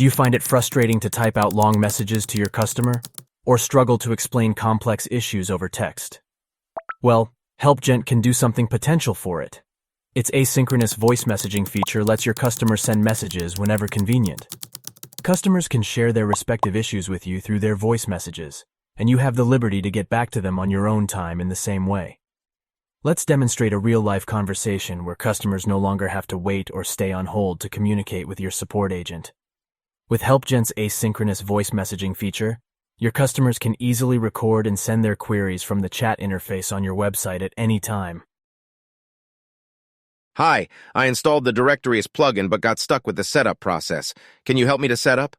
Do you find it frustrating to type out long messages to your customer, or struggle to explain complex issues over text? Well, HelpGent can do something potential for it. Its asynchronous voice messaging feature lets your customer send messages whenever convenient. Customers can share their respective issues with you through their voice messages, and you have the liberty to get back to them on your own time in the same way. Let's demonstrate a real-life conversation where customers no longer have to wait or stay on hold to communicate with your support agent. With HelpGent's asynchronous voice messaging feature, your customers can easily record and send their queries from the chat interface on your website at any time. Hi, I installed the directorist plugin but got stuck with the setup process. Can you help me to set up?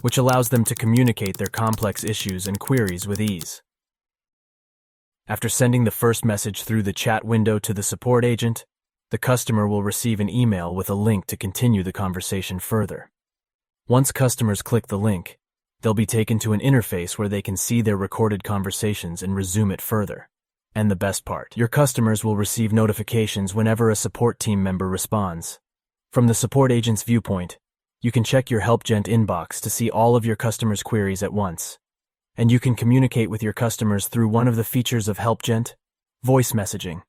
Which allows them to communicate their complex issues and queries with ease. After sending the first message through the chat window to the support agent, the customer will receive an email with a link to continue the conversation further. Once customers click the link, they'll be taken to an interface where they can see their recorded conversations and resume it further. And the best part, your customers will receive notifications whenever a support team member responds. From the support agent's viewpoint, you can check your HelpGent inbox to see all of your customers' queries at once. And you can communicate with your customers through one of the features of HelpGent, voice messaging,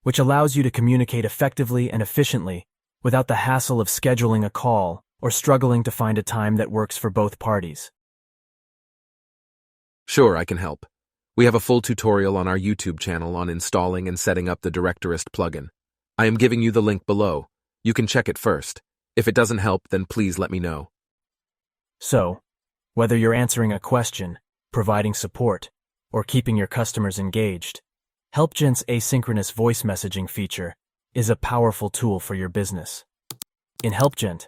which allows you to communicate effectively and efficiently without the hassle of scheduling a call or struggling to find a time that works for both parties. Sure, I can help. We have a full tutorial on our YouTube channel on installing and setting up the Directorist plugin. I am giving you the link below. You can check it first. If it doesn't help, then please let me know. So, whether you're answering a question, providing support, or keeping your customers engaged, HelpGent's asynchronous voice messaging feature is a powerful tool for your business. In HelpGent,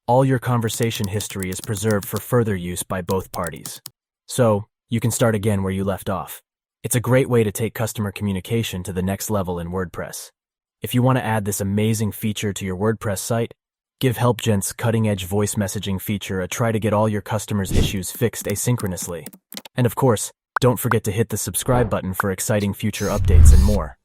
all your conversation history is preserved for further use by both parties. So, you can start again where you left off. It's a great way to take customer communication to the next level in WordPress. If you want to add this amazing feature to your WordPress site, give HelpGent's cutting-edge voice messaging feature a try to get all your customers' issues fixed asynchronously. And of course, don't forget to hit the subscribe button for exciting future updates and more.